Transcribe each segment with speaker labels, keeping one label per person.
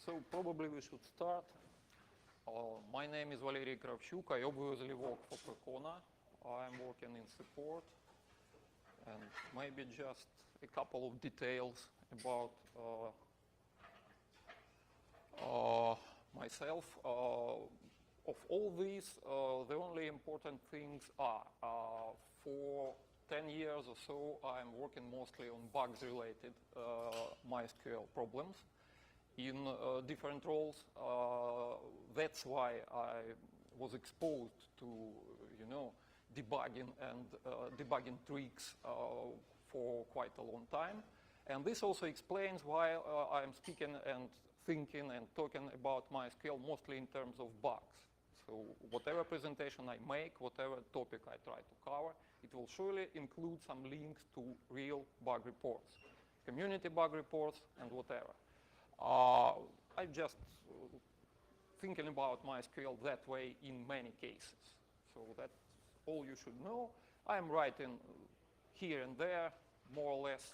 Speaker 1: So probably we should start. My name is Valery Kravchuk. I obviously work for Percona. I'm working in support. And maybe just a couple of details about myself. Of all these, the only important things are for 10 years or so, I'm working mostly on bugs-related Mysql problems in different roles. That's why I was exposed to, debugging and debugging tricks for quite a long time. And this also explains why I'm speaking and thinking and talking about MySQL mostly in terms of bugs. So whatever presentation I make, whatever topic I try to cover, it will surely include some links to real bug reports, community bug reports, and whatever. I'm just thinking about MySQL that way in many cases. So that's all you should know. I'm writing here and there, more or less,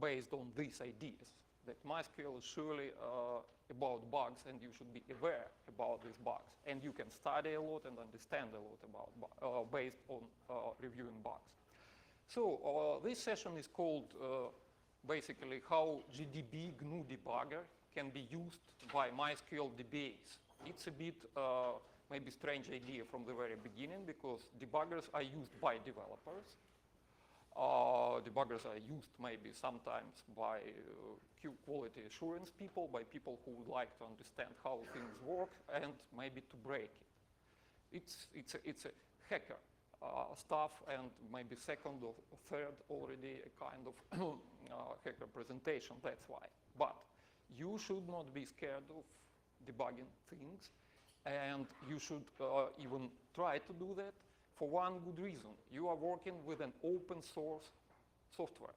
Speaker 1: based on these ideas, that MySQL is surely about bugs, and you should be aware about these bugs. And you can study a lot and understand a lot about based on reviewing bugs. So this session is called basically how GDB GNU debugger can be used by MySQL DBAs. It's a bit maybe strange idea from the very beginning because debuggers are used by developers. Debuggers are used maybe sometimes by quality assurance people, by people who would like to understand how things work and maybe to break it. It's a hacker stuff, and maybe second or third already a kind of hacker presentation, that's why. But you should not be scared of debugging things, and you should even try to do that for one good reason. You are working with an open source software.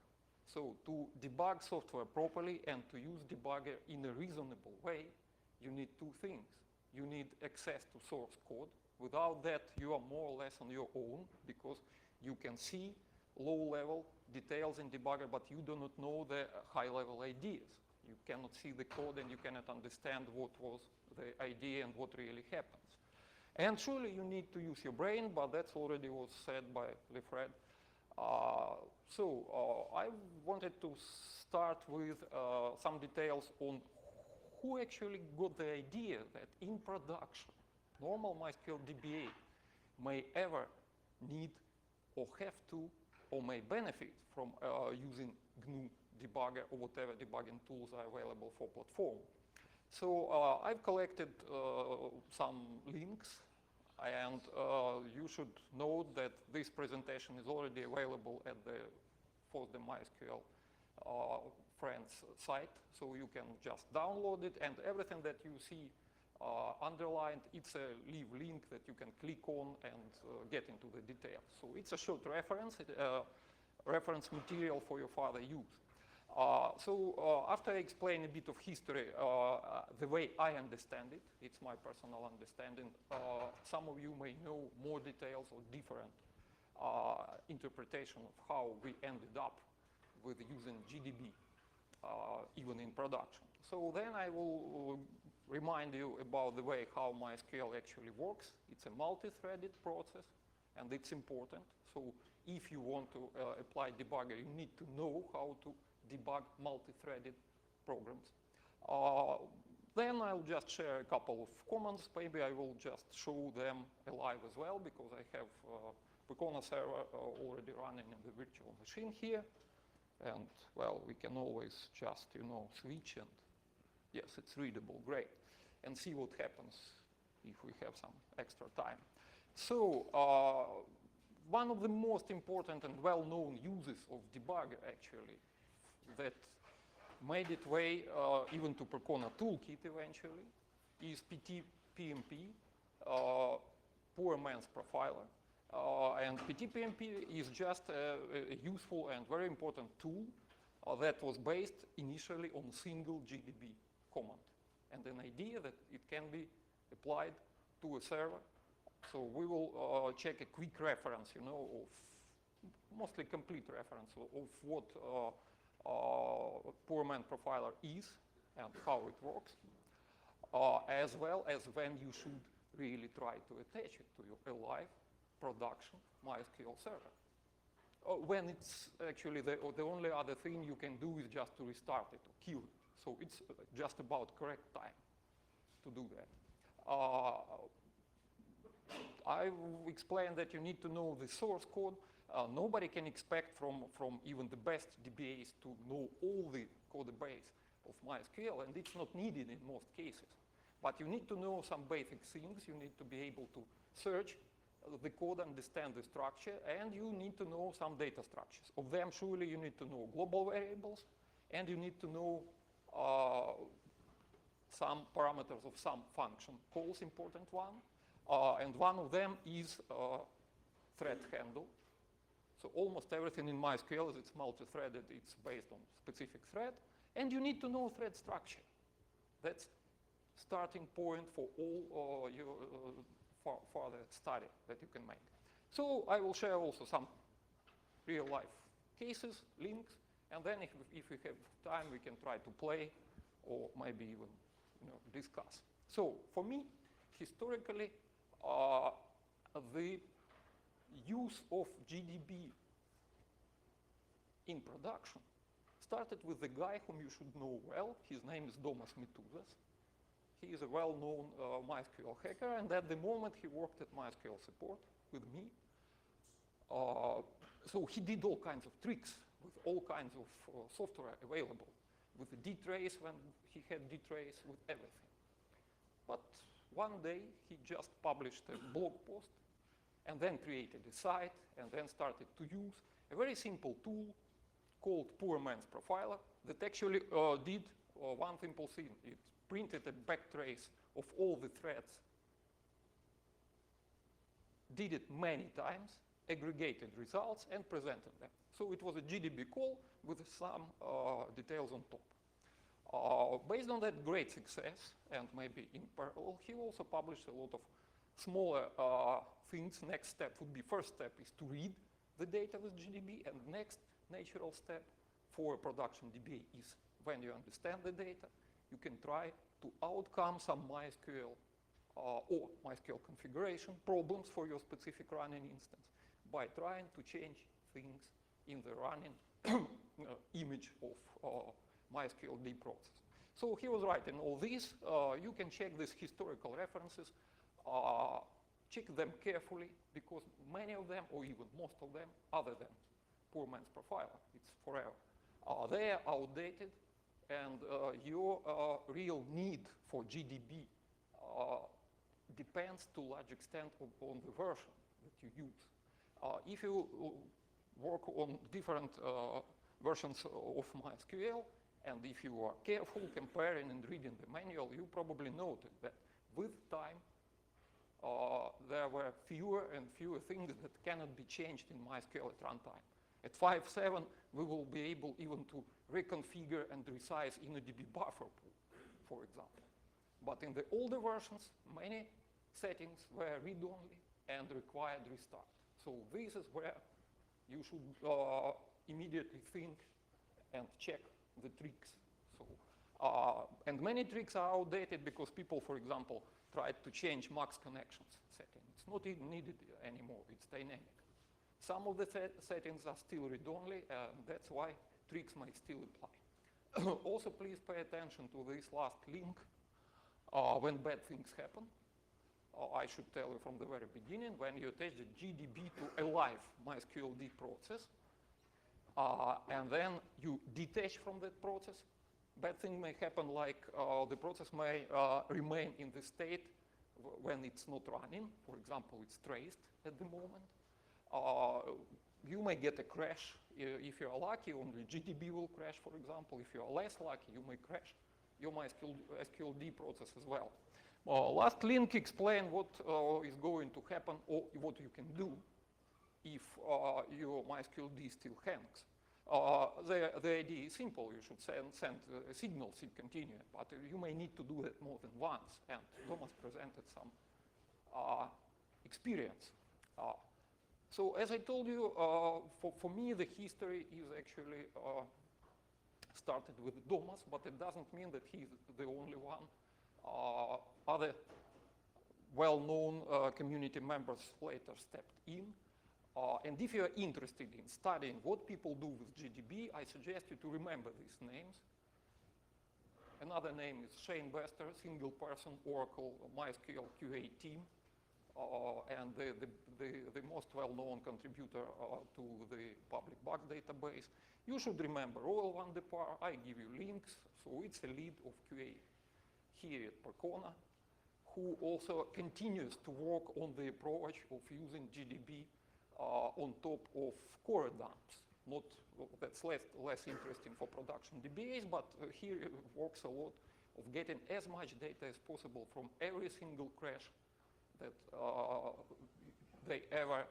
Speaker 1: So to debug software properly and to use debugger in a reasonable way, you need two things. You need access to source code. Without that, you are more or less on your own because you can see low-level details in debugger, but you do not know the high-level ideas. You cannot see the code and you cannot understand what was the idea and what really happens. And surely you need to use your brain, but that's already was said by Lefred. I wanted to start with some details on who actually got the idea that in production, normal MySQL DBA may ever need or have to or may benefit from using GNU debugger or whatever debugging tools are available for platform. So I've collected some links, and you should note that this presentation is already available at the FOSDEM MySQL friends site, so you can just download it, and everything that you see underlined, it's a live link that you can click on and get into the details. So it's a short reference, reference material for your further use. After I explain a bit of history, the way I understand it, it's my personal understanding, some of you may know more details or different interpretation of how we ended up with using GDB, even in production. So then I will remind you about the way how MySQL actually works. It's a multi-threaded process, and it's important. So if you want to apply debugger, you need to know how to debug multi-threaded programs. Then I'll just share a couple of commands. Maybe I will just show them alive as well, because I have Percona server already running in the virtual machine here. And, well, we can always just, switch and, yes, it's readable, great. And see what happens if we have some extra time. So, one of the most important and well-known uses of debugger, actually, that made its way even to Percona toolkit eventually, is PTPMP, poor man's profiler. And PTPMP is just a useful and very important tool that was based initially on a single GDB command, and an idea that it can be applied to a server. So we will check a quick reference, of mostly complete reference of what poor man profiler is and how it works, as well as when you should really try to attach it to your live production MySQL server. When it's actually the only other thing you can do is just to restart it or kill it. So it's just about correct time to do that. I explained that you need to know the source code. Nobody can expect from even the best DBAs to know all the code base of MySQL, and it's not needed in most cases. But you need to know some basic things. You need to be able to search the code, understand the structure, and you need to know some data structures. Of them, surely you need to know global variables, and you need to know some parameters of some function calls, important one. And one of them is thread handle. So almost everything in MySQL, it's multi-threaded, it's based on specific thread. And you need to know thread structure. That's starting point for all your further study that you can make. So I will share also some real-life cases, links, and then if we have time, we can try to play or maybe even discuss. So for me, historically, the use of GDB in production started with the guy whom you should know well. His name is Domas Mituzas. He is a well-known MySQL hacker, and at the moment he worked at MySQL support with me. So he did all kinds of tricks with all kinds of software available, with the dtrace when he had dtrace, with everything. But one day he just published a blog post and then created a site and then started to use a very simple tool called Poor Man's Profiler that actually did one simple thing. It printed a backtrace of all the threads, did it many times, aggregated results, and presented them. So it was a GDB call with some details on top. Based on that great success, and maybe in parallel, he also published a lot of smaller things. Next step would be, first step is to read the data with GDB, and next natural step for a production DBA is when you understand the data, you can try to outcome some MySQL or MySQL configuration problems for your specific running instance by trying to change things in the running image of MySQL D process. So he was right in all this. You can check these historical references, check them carefully, because many of them, or even most of them, other than Poor Man's Profiler, it's forever, they are outdated, and your real need for GDB depends to a large extent on the version that you use. If you work on different versions of MySQL, and if you are careful comparing and reading the manual, you probably noted that with time, there were fewer and fewer things that cannot be changed in MySQL at runtime. At 5.7, we will be able even to reconfigure and resize InnoDB buffer pool, for example. But in the older versions, many settings were read-only and required restart. So this is where you should immediately think and check the tricks. So, and many tricks are outdated because people, for example, tried to change max connections setting. It's not even needed anymore, it's dynamic. Some of the settings are still read-only, and that's why tricks might still apply. Also, please pay attention to this last link. When bad things happen, I should tell you from the very beginning, when you attach the GDB to a live MySQL D process, and then you detach from that process, bad thing may happen, like the process may remain in the state when it's not running. For example, it's traced at the moment. You may get a crash. If you are lucky, only GDB will crash, for example. If you are less lucky, you may crash your MySQL D process as well. Last link explains what is going to happen or what you can do if your MySQL D still hangs. The idea is simple. You should send signals in continue, but you may need to do that more than once. And Thomas presented some experience. So as I told you, for me, the history is actually started with Domas, but it doesn't mean that he's the only one. Other well-known community members later stepped in. And if you're interested in studying what people do with GDB, I suggest you to remember these names. Another name is Shane Bester, single person Oracle MySQL QA team, and the most well-known contributor to the public bug database. You should remember Royal van de Par. I give you links. So it's a lead of QA here at Percona, who also continues to work on the approach of using GDB on top of core dumps. Not, that's less interesting for production DBAs, but here it works a lot of getting as much data as possible from every single crash that they ever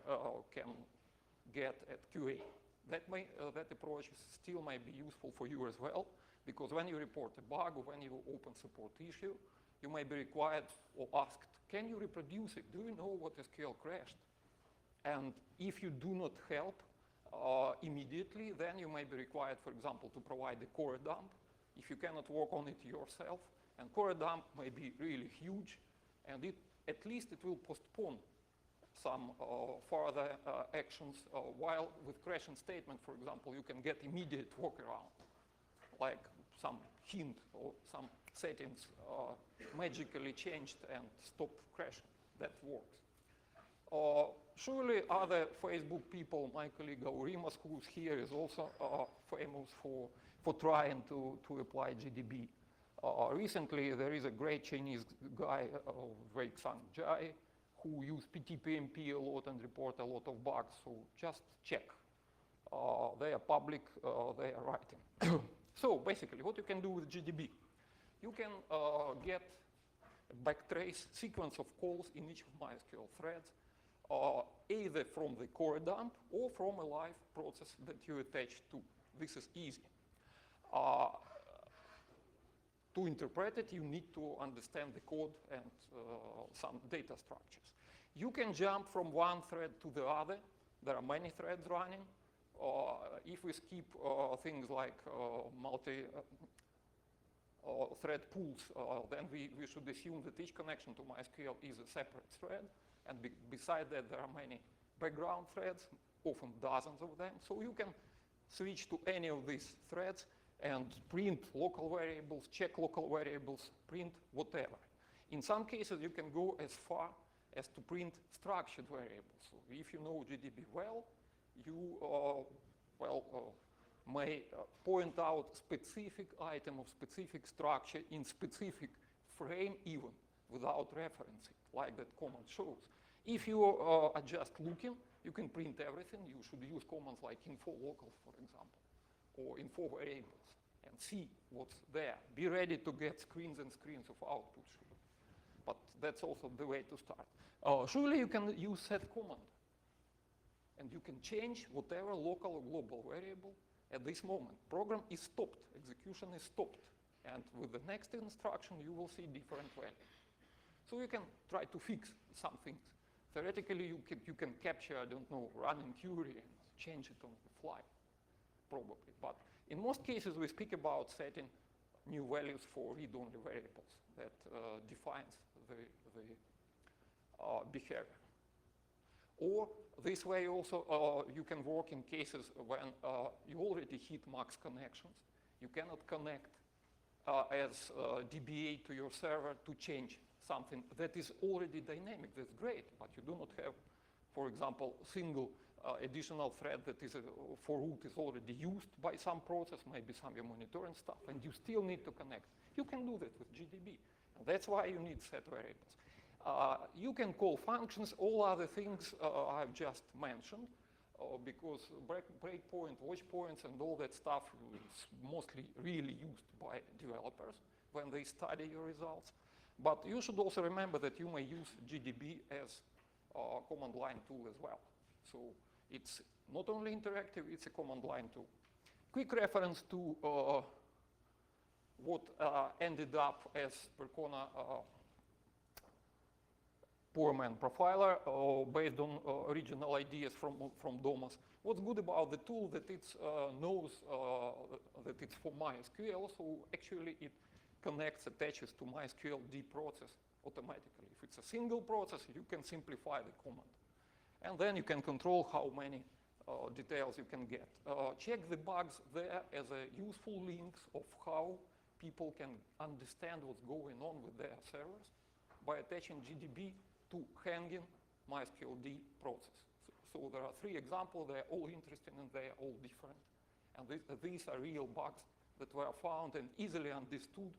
Speaker 1: can get at QA. That approach still might be useful for you as well, because when you report a bug or when you open support issue, you may be required or asked, can you reproduce it? Do you know what SQL crashed? And if you do not help immediately, then you may be required, for example, to provide a core dump if you cannot work on it yourself. And core dump may be really huge, and at least it will postpone some further actions, while with crash and statement, for example, you can get immediate workaround, like some hint or some settings magically changed and stop crashing. That works. Surely other Facebook people, my colleague Aurimas, who's here, is also famous for trying to apply GDB. Recently, there is a great Chinese guy, Wei Xang Jai, who use PTPMP a lot and report a lot of bugs. So just check. They are public, they are writing. So basically, what you can do with GDB? You can get a backtrace sequence of calls in each of MySQL threads, either from the core dump or from a live process that you attach to. This is easy. To interpret it, you need to understand the code and some data structures. You can jump from one thread to the other. There are many threads running. If we skip things like multi-thread pools, then we should assume that each connection to MySQL is a separate thread. And beside that, there are many background threads, often dozens of them. So you can switch to any of these threads and print local variables, check local variables, print whatever. In some cases, you can go as far as to print structured variables. So if you know GDB well, you may point out specific item of specific structure in specific frame even without referencing, like that command shows. If you are just looking, you can print everything. You should use commands like info locals, for example, or info variables, and see what's there. Be ready to get screens and screens of output. But that's also the way to start. Surely you can use set command, and you can change whatever local or global variable at this moment. Program is stopped, execution is stopped, and with the next instruction you will see different values. So you can try to fix some things. Theoretically, you can capture, I don't know, running query and change it on the fly, probably. But in most cases, we speak about setting new values for read-only variables that defines the behavior. Or this way also, you can work in cases when you already hit max connections. You cannot connect as DBA to your server to change something that is already dynamic. That's great, but you do not have, for example, single additional thread that is for root is already used by some process, maybe some your monitoring stuff, and you still need to connect. You can do that with GDB. And that's why you need set variables. You can call functions, all other things I've just mentioned, because breakpoint, watch points, and all that stuff is mostly really used by developers when they study your results. But you should also remember that you may use GDB as a command line tool as well. So it's not only interactive, it's a command line tool. Quick reference to what ended up as Percona poor man profiler based on original ideas from Domus. What's good about the tool that it knows that it's for MySQL, so actually it connects, attaches to MySQL D process automatically. If it's a single process, you can simplify the command. And then you can control how many details you can get. Check the bugs there as a useful links of how people can understand what's going on with their servers by attaching GDB to hanging MySQL D process. So there are 3 examples. They're all interesting and they're all different. And these are real bugs that were found and easily understood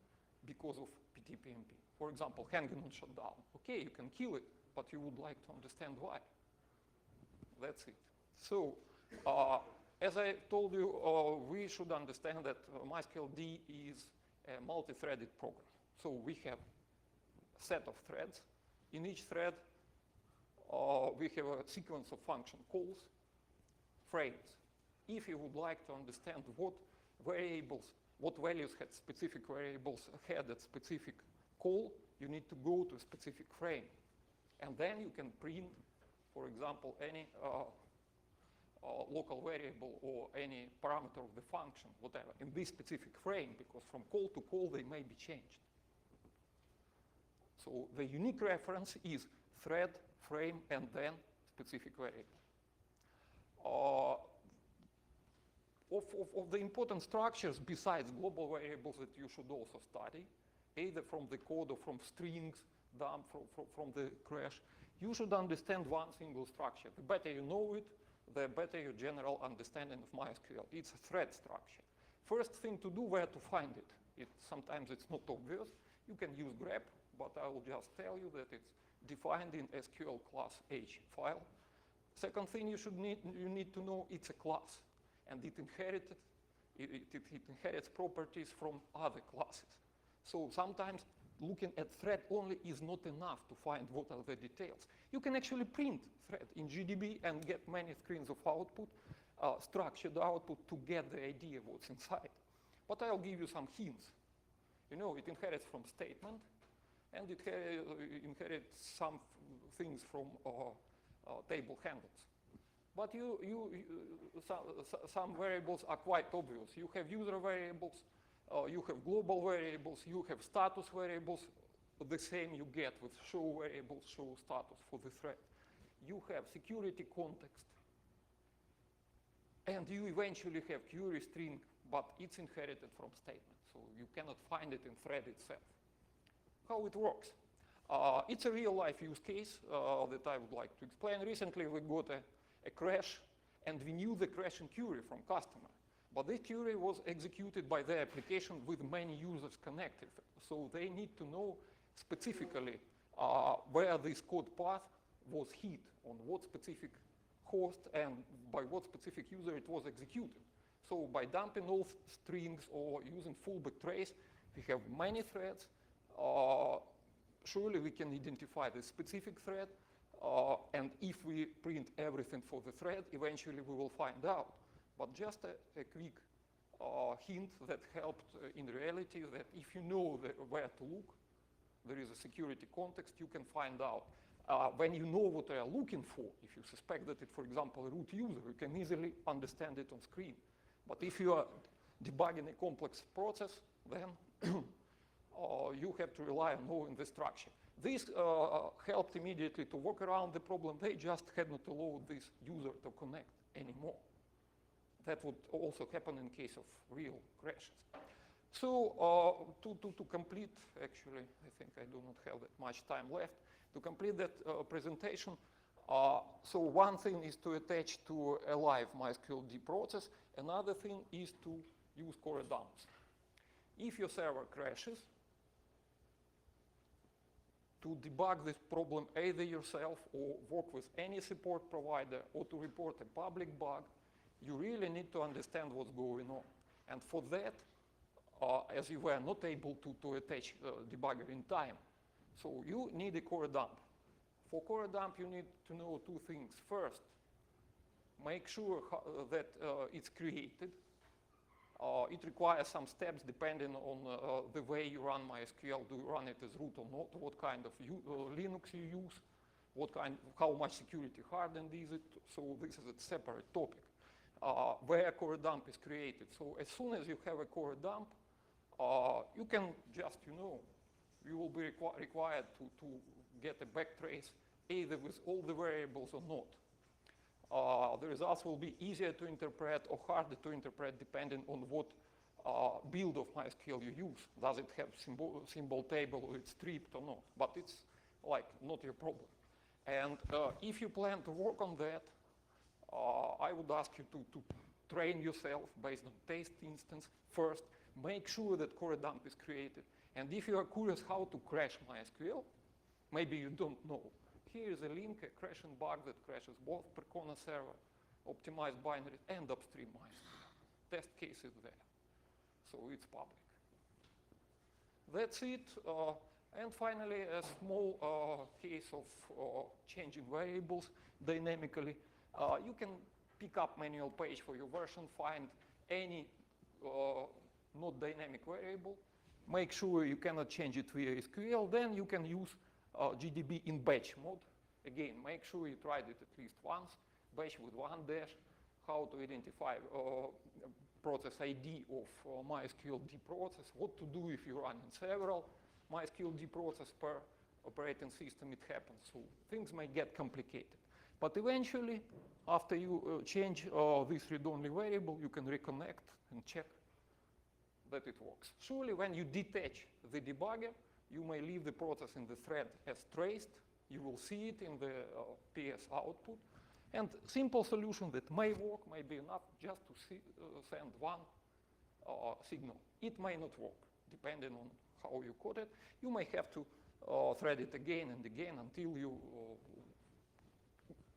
Speaker 1: because of PTPMP. For example, hanging on shutdown. Okay, you can kill it, but you would like to understand why. That's it. So, as I told you, we should understand that MySQL D is a multi-threaded program. So we have a set of threads. In each thread, we have a sequence of function calls, frames. If you would like to understand what values had specific variables had at specific call, you need to go to a specific frame. And then you can print, for example, any local variable or any parameter of the function, whatever, in this specific frame, because from call to call they may be changed. So the unique reference is thread, frame, and then specific variable. Of the important structures besides global variables that you should also study, either from the code or from strings dumped from the crash, you should understand one single structure. The better you know it, the better your general understanding of MySQL. It's a thread structure. First thing to do, where to find it. Sometimes it's not obvious. You can use grep, but I will just tell you that it's defined in SQL class H file. Second thing you need to know, it's a class, and it inherits properties from other classes. So sometimes looking at thread only is not enough to find what are the details. You can actually print thread in GDB and get many screens of output, structured output to get the idea what's inside. But I'll give you some hints. You know, it inherits from statement, and it inherits some things from table handles. But some variables are quite obvious. You have user variables, you have global variables, you have status variables. The same you get with show variables, show status for the thread. You have security context, and you eventually have query string, but it's inherited from statement, so you cannot find it in thread itself. How it works? It's a real-life use case that I would like to explain. Recently, we got a crash, and we knew the crash in query from customer. But this query was executed by the application with many users connected. So they need to know specifically where this code path was hit, on what specific host and by what specific user it was executed. So by dumping all strings or using fullback trace, we have many threads. Surely we can identify the specific thread, and if we print everything for the thread, eventually we will find out. But just a quick hint that helped in reality, that if you know where to look, there is a security context, you can find out. When you know what they are looking for, if you suspect that it's, for example, a root user, you can easily understand it on screen. But if you are debugging a complex process, then you have to rely on knowing the structure. This helped immediately to work around the problem. They just had not allowed this user to connect anymore. That would also happen in case of real crashes. So to complete, actually, I think I do not have that much time left. To complete that presentation, so one thing is to attach to a live MySQL D process. Another thing is to use core dumps. If your server crashes, to debug this problem either yourself or work with any support provider or to report a public bug, you really need to understand what's going on. And for that, as you were not able to attach debugger in time, so you need a core dump. For core dump, you need to know two things. First, make sure that it's created. It requires some steps depending on the way you run MySQL. Do you run it as root or not? What kind of Linux you use? how much security hardened is it? So this is a separate topic. Where core dump is created. So as soon as you have a core dump, you can just, you will be required to get a backtrace either with all the variables or not. The results will be easier to interpret or harder to interpret depending on what build of MySQL you use. Does it have symbol table or it's stripped or not? But it's like not your problem. And if you plan to work on that, I would ask you to train yourself based on test instance first. Make sure that core dump is created. And if you are curious how to crash MySQL, maybe you don't know. Here is a link, a crashing bug that crashes both Percona server, optimized binaries, and upstream MySQL. Test case is there. So it's public. That's it. And finally, a small case of changing variables dynamically. You can pick up manual page for your version, find any not dynamic variable, make sure you cannot change it via SQL, then you can use GDB in batch mode. Again, make sure you tried it at least once, batch with one dash, how to identify process ID of MySQL D process, what to do if you run in several MySQL D process per operating system, it happens. So things may get complicated. But eventually, after you change this read-only variable, you can reconnect and check that it works. Surely, when you detach the debugger, you may leave the process in the thread as traced. You will see it in the PS output. And simple solution that may work may be enough just to send one signal. It may not work, depending on how you code it. You may have to thread it again and again until you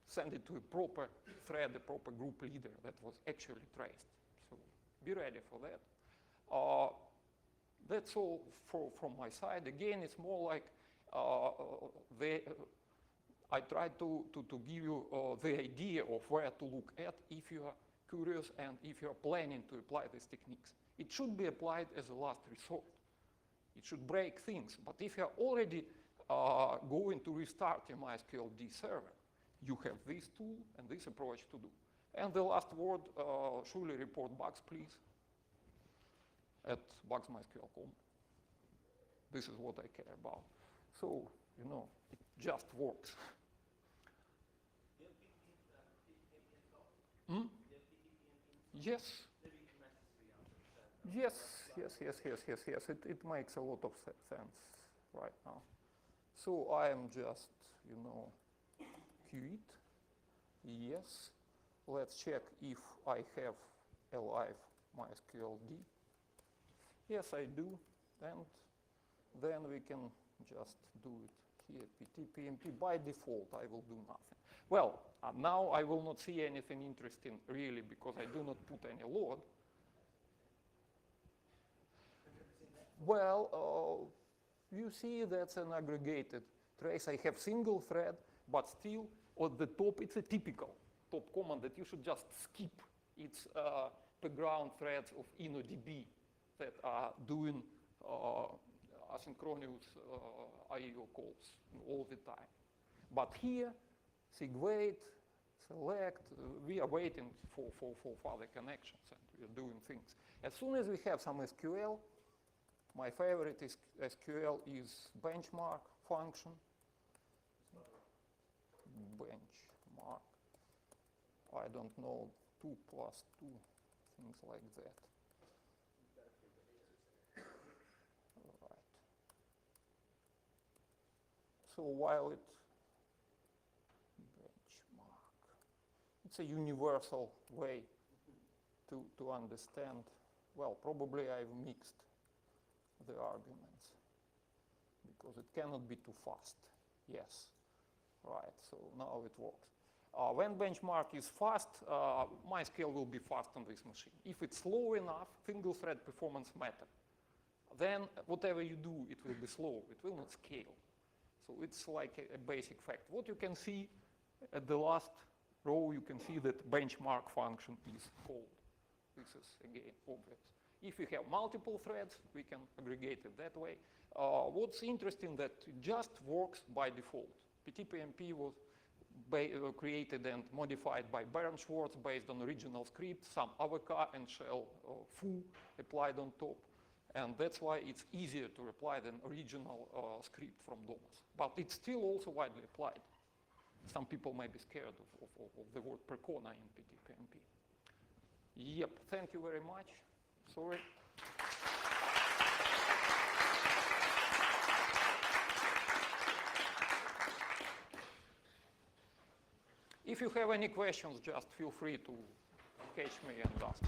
Speaker 1: send it to a proper thread, a proper group leader that was actually traced. So be ready for that. That's all from my side. Again, it's more like I tried to give you the idea of where to look at if you are curious and if you are planning to apply these techniques. It should be applied as a last resort. It should break things. But if you are already going to restart your MySQL D server, you have this tool and this approach to do. And the last word, surely report bugs, please, at bugsmysql.com. This is what I care about. So, it just works. Hmm? Yes. Yes. It makes a lot of sense right now. So I am just, quit. Yes. Let's check if I have alive MySQL D. Yes, I do. And then we can just do it here, ptpmp. By default, I will do nothing. Well, now I will not see anything interesting, really, because I do not put any load. Well, you see that's an aggregated trace. I have single thread, but still at the top, it's a typical top command that you should just skip. It's background threads of InnoDB that are doing asynchronous IO calls all the time. But here, sigwait, select, we are waiting for further connections and we are doing things. As soon as we have some SQL, my favorite SQL is benchmark function. Benchmark. I don't know, 2 plus 2, things like that. All right. So while it benchmark, it's a universal way to understand. Well, probably I've mixed the arguments because it cannot be too fast. Yes, right, so now it works. When benchmark is fast, MySQL will be fast on this machine. If it's slow enough, single thread performance matter. Then whatever you do, it will be slow. It will not scale. So it's like a basic fact. What you can see at the last row, you can see that benchmark function is called. This is, again, obvious. If we have multiple threads, we can aggregate it that way. What's interesting that it just works by default. PTPMP was created and modified by Baron Schwartz based on original script, some AVK and shell foo applied on top. And that's why it's easier to apply than original script from DOMOS. But it's still also widely applied. Some people may be scared of the word percona in PTPMP. Yep, thank you very much. Sorry. If you have any questions, just feel free to catch me and ask.